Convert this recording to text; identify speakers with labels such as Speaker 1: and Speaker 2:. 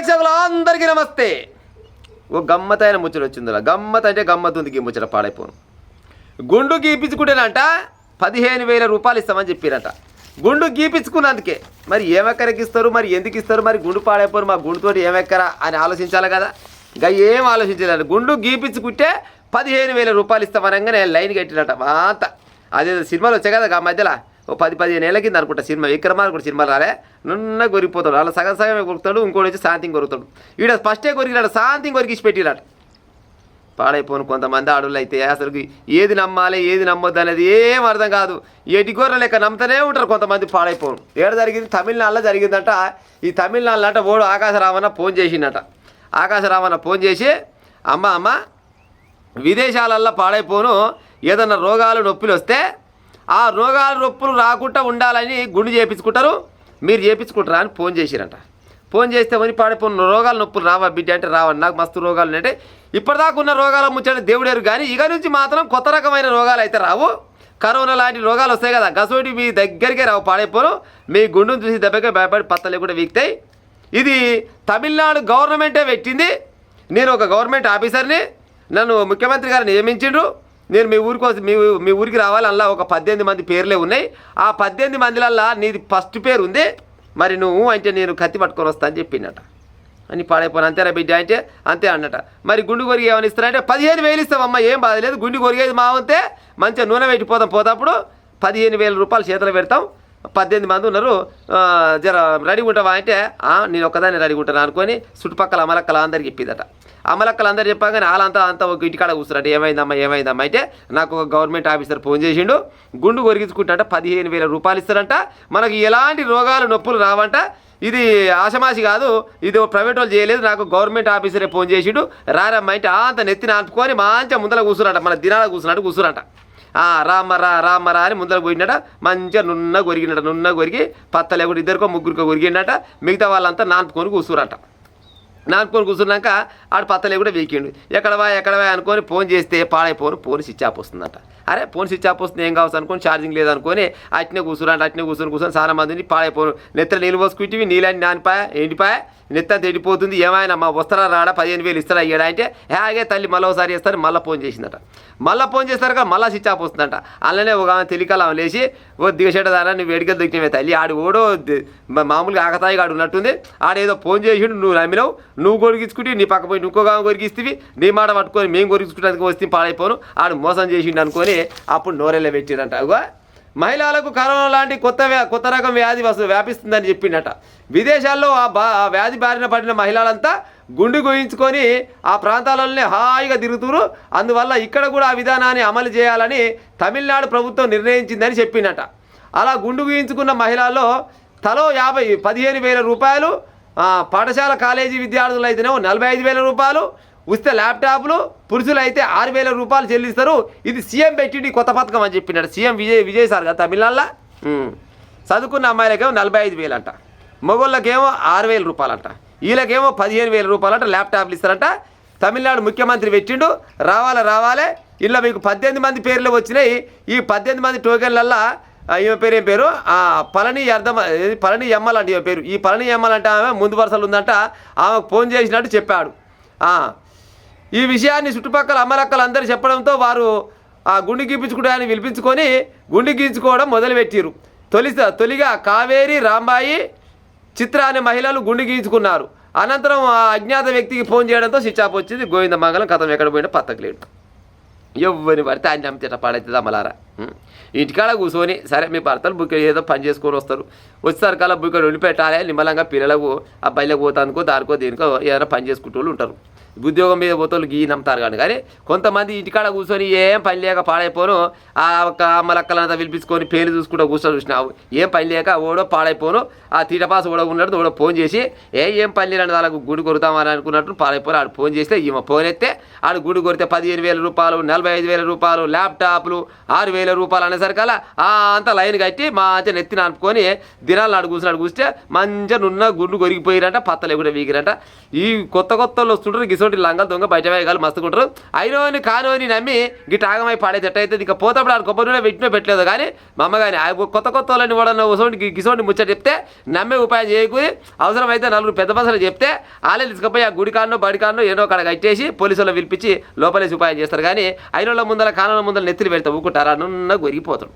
Speaker 1: ప్రేక్షకులందరికీ నమస్తే. ఓ గమ్మతైన ముచ్చట వచ్చిందిలా. గమ్మత్ అంటే గమ్మత్ ఉంది. ముచ్చట పాడైపోను. గుండు గీపించుకుంటేనంట 15,000 రూపాయలు ఇస్తామని చెప్పారట. గుండు గీపించుకున్నందుకే. మరి ఏమెక్కరకి ఇస్తారు, మరి ఎందుకు ఇస్తారు, మరి గుండు పాడైపోరు, మా గుండుతోటి ఏమెక్కరా అని ఆలోచించాలి కదా. ఇంకా ఏం ఆలోచించలేదు. గుండు గీపించుకుంటే 15,000 రూపాయలు ఇస్తామనగానే లైన్ కట్టినట. అంత అదే సినిమాలు వచ్చాయి కదా ఆ మధ్యలో. ఓ 10-15 ఏళ్ళ కింద అనుకుంటా సినిమా. విక్రమార్కుడు సినిమాలు రాలే. నున్న కొరిగిపోతాడు. అలా సగం సగమే కొరుకుతాడు. ఇంకోటి వచ్చి శాంతిని కొరుకుతాడు. ఈడ ఫస్టే కొరికినాడు, శాంతిని కొరికిసి పెట్టిరాడు. పాడైపోను కొంతమంది ఆడవాళ్ళు అయితే అసలు ఏది నమ్మాలి ఏది నమ్మొద్దు అనేది ఏం అర్థం కాదు. ఎటిగొర్ర లెక్క నమ్ముతూనే ఉంటారు కొంతమంది. పాడైపోను ఏడ జరిగింది, తమిళనాడులో జరిగిందట. ఈ తమిళనాడులో అంట ఓడు ఆకాశరామన్న ఫోన్ చేసిండట. ఆకాశరామన్న ఫోన్ చేసి అమ్మ విదేశాలల్లో పాడైపోను ఏదన్నా రోగాలు నొప్పులు వస్తే ఆ రోగాలు నొప్పులు రాకుండా ఉండాలని గుండు చేయించుకుంటారు, మీరు చేయించుకుంటారా అని ఫోన్ చేసిరంట. ఫోన్ చేస్తే అని పాడైపోయిన రోగాలు నొప్పులు రావా బిడ్డ అంటే రావండి, నాకు మస్తు రోగాలు అంటే ఇప్పటిదాకా ఉన్న రోగాలు ముచ్చండి దేవుడేరు. కానీ ఇక నుంచి మాత్రం కొత్త రకమైన రోగాలు అయితే రావు. కరోనా లాంటి రోగాలు వస్తాయి కదా, గసోటి మీ దగ్గరికే రావు. పాడైపోను మీ గుండును చూసి దెబ్బకే భయపడి పత్తలు కూడా వీక్తాయి. ఇది తమిళనాడు గవర్నమెంటే పెట్టింది. నేను ఒక గవర్నమెంట్ ఆఫీసర్ని, నన్ను ముఖ్యమంత్రి గారు నియమించిండ్రు. నేను మీ ఊరికి రావాలి. అందులో ఒక 18 మంది పేర్లే ఉన్నాయి. ఆ 18 మందిలల్లా నీది ఫస్ట్ పేరు ఉంది. మరి నువ్వు అంటే నేను కత్తి పట్టుకొని వస్తా అని చెప్పిండట. అని పాడైపోను. అంతేనా బిడ్డ అంటే అంతే అన్నట. మరి గుండు కొరిగి ఏమని ఇస్తారంటే 15,000 ఇస్తామమ్మా, ఏం బాధ లేదు. గుండు కొరిగేది మా వంతే, మంచిగా నూనె పెట్టిపోతాం. పోతప్పుడు 15,000 రూపాయలు చేతులు పెడతాం. 18 మంది ఉన్నారు, జర రెడీగా ఉంటావా అంటే నేను ఒక్కదాన్ని రెడీగా ఉంటాను అనుకొని చుట్టుపక్కల అమలక్కల అందరికి చెప్పిందట. అమలక్కలు అందరు చెప్పగానే వాళ్ళంతా ఒక ఇంటికాడ కూర్చున్నట్టు. ఏమైందమ్మా అంటే నాకు ఒక గవర్నమెంట్ ఆఫీసర్ ఫోన్ చేసిండు, గుండు కొరిగించుకుంటాంట 15,000 రూపాయలు ఇస్తారంట, మనకి ఎలాంటి రోగాలు నొప్పులు రావంట. ఇది ఆషమాషి కాదు, ఇది ప్రైవేట్ వాళ్ళు చేయలేదు, నాకు గవర్నమెంట్ ఆఫీసరే ఫోన్ చేసిండు, రారమ్మ అంటే అంత నెత్తిన అనుకొని మంచిగా ముందర కూర్చున్నట. మన దినాల కూర్చున్నట్ట. రామ్మరా అని ముందర పోయినట. మంచిగా నున్న కొరిగి పత్త లేకుండా ఇద్దరికో ముగ్గురికో కొరిగిండట. మిగతా వాళ్ళంతా నానుకొని కూర్చున్నాక ఆడు పత్తలే కూడా వీకిండు. ఎక్కడవా అనుకొని ఫోన్ చేస్తే పాడైపోను ఫోన్ స్విచ్ ఆఫ్ వస్తుందంట. అరే ఫోన్ స్విచ్ ఆఫ్ వస్తుంది ఏం కావచ్చు అనుకొని ఛార్జింగ్ లేదనుకొని అట్నే కూర్చొని చాలా మందిని పాడైపోను. నెత్త నీళ్ళు పోసుకుంటే నీళ్ళని ఎండిపాయ నెత్తంత ఎండిపోతుంది. ఏమైనా మా వస్తారా రాడా 15,000 ఇస్తారా అయ్యాడా అంటే హ్యాగే తల్లి మళ్ళీ ఒకసారి చేస్తారు. మళ్ళీ ఫోన్ చేసిందట. మళ్ళీ ఫోన్ చేస్తారు కదా, మళ్ళీ స్విచ్ ఆఫ్ వస్తుందంట. అలానే ఒక తెలికలా లేచి ఓ దిగసేటదారా నువ్వు వేడికలు దొరికినవే తల్లి, ఆడు ఓడో మామూలుగా ఆకతాయిగా ఆడు ఉన్నట్టుంది, ఆడేదో ఫోన్ చేసిండు, నువ్వు నమ్మినావు, నువ్వు కొరిగించుకుంటే నీ పక్క పోయి ఇంకో గామ కొరిగిస్తేవి, నీ మాట పట్టుకొని మేము కొరిగించుకోవడానికి వస్తే పాడైపోను, ఆడు మోసం చేసిండు అనుకొని అప్పుడు నోరెళ్ళ పెట్టిరంట. మహిళలకు కరోనా లాంటి కొత్త రకం వ్యాధి వ్యాపిస్తుందని చెప్పిండట. విదేశాల్లో ఆ వ్యాధి బారిన పడిన మహిళలంతా గుండు గోయించుకొని ఆ ప్రాంతాలలోనే హాయిగా తిరుగుతురు. అందువల్ల ఇక్కడ కూడా ఆ విధానాన్ని అమలు చేయాలని తమిళనాడు ప్రభుత్వం నిర్ణయించిందని చెప్పిండట. అలా గుండు గోయించుకున్న మహిళల్లో తలో 15,000 రూపాయలు, పాఠశాల కాలేజీ విద్యార్థులు అయితేనేమో 45,000 రూపాయలు, ఉచిత ల్యాప్టాప్లు, పురుషులు అయితే 6,000 రూపాయలు చెల్లిస్తారు. ఇది సీఎం పెట్టింది కొత్త పథకం అని చెప్పినాడు. సీఎం విజయ్ సార్ కదా తమిళనాడులో. చదువుకున్న అమ్మాయిలకేమో 45,000 అంట, మగోళ్ళకేమో 6,000 రూపాయలు అంట, వీళ్ళకేమో 15,000 రూపాయలు అంట ల్యాప్టాప్లు ఇస్తారంట. తమిళనాడు ముఖ్యమంత్రి పెట్టిండు. రావాలి ఇలా మీకు 18 మంది పేర్లు వచ్చినాయి. ఈ 18 మంది టోకెన్లల్లా ఈమె పేరు ఏం పేరు పళని ఎమ్మల్ అంటే ఈమె పేరు. ఈ పళని ఎమ్మల్ అంటే ఆమె ముందు వరుసలు ఉందంట. ఆమెకు ఫోన్ చేసినట్టు చెప్పాడు. ఈ విషయాన్ని చుట్టుపక్కల అమ్మలక్కలు అందరూ చెప్పడంతో వారు గుండు గీపించుకోవడాన్ని పిలిపించుకొని గుండు గీయించుకోవడం మొదలుపెట్టారు. తొలిగా కావేరి, రాంబాయి, చిత్ర అనే మహిళలు గుండు గీయించుకున్నారు. అనంతరం ఆ అజ్ఞాత వ్యక్తికి ఫోన్ చేయడంతో స్విచ్ ఆఫ్ వచ్చింది. గోవిందమంగళం కథం ఎక్కడ పోయినా పత్తకలేడు. ఎవ్వరిని పడితే ఆయన నమ్మితే పాడవుతుంది అమ్మలారా. ఇంటికాడ కూర్చొని సరే మీ భర్తలు బుక్ ఏదో పని చేసుకొని వచ్చేసరి కల్లా బుక్ వండి పెట్టాలి. నిమ్మలంగా పిల్లలకు అబ్బాయిలకు పోతానుకో దానికో దేనికో ఏదైనా పని చేసుకుంటూ వాళ్ళు ఉంటారు. ఉద్యోగం మీద పోతోళ్ళు గీ నమ్ముతారు కానీ కొంతమంది ఇంటికాడ కూర్చొని ఏం పని లేక పాడైపోను ఆ ఒక్క అమ్మలక్కలంతా పిలిపించుకొని పేరు చూసుకుంటూ చూసినావు. ఏం పని లేక ఓడో పాడైపోను ఆ తీటపాస్ ఓడో ఉన్నట్టు ఓడో ఫోన్ చేసి ఏం పని లేని వాళ్ళకు గుడి కొడతామని అనుకున్నట్టు పాడైపోను. ఆడు ఫోన్ చేస్తే ఈమె ఫోన్ ఎత్తే ఆడు గుడి కొడితే 15,000 రూపాయలు, 45,000 రూపాయలు, ల్యాప్టాప్లు 6,000 రూపాయలు అనేసరికల్లా అంతా లైన్ కట్టి మంచిగా నెత్తిన అనుకొని దినాలు నాడు కూర్చున్నాడు. కూస్తే మంచిగా నున్న గుండు కొరిగిపోయిరంట, పత్తలు కూడా వీగిరంట. ఈ కొత్త వస్తుంటారు గిసోటి లంగలు దొంగ బయట వేయగాలు మస్తుకుంటారు అయినోని కానోని నమ్మి గిట్ట ఆగమై పాడేది ఎట్టయితే ఇంకా పోతప్పుడు ఆడు కొబ్బరి నూనె పెట్టలేదు కానీ మా అమ్మ కానీ కొత్త వాళ్ళని వాడన్న గిసోటి ముచ్చట చెప్తే నమ్మే ఉపాయం చేయకూరి అవసరమైతే నలుగురు పెద్ద బసలు చెప్తే వాళ్ళే తీసుకుపోయి ఆ గుడి కాడనో బడి కాడనో ఏదో కాడ కట్టేసి పోలీసులు పిలిపించి లోపలేసి ఉపాయం చేస్తారు కానీ అయినోళ్ళ ముందర కానోళ్ళ ముందర నెత్తిలు పెడతా ఊకుంటారా నున్న గొరిగిపోతాడు.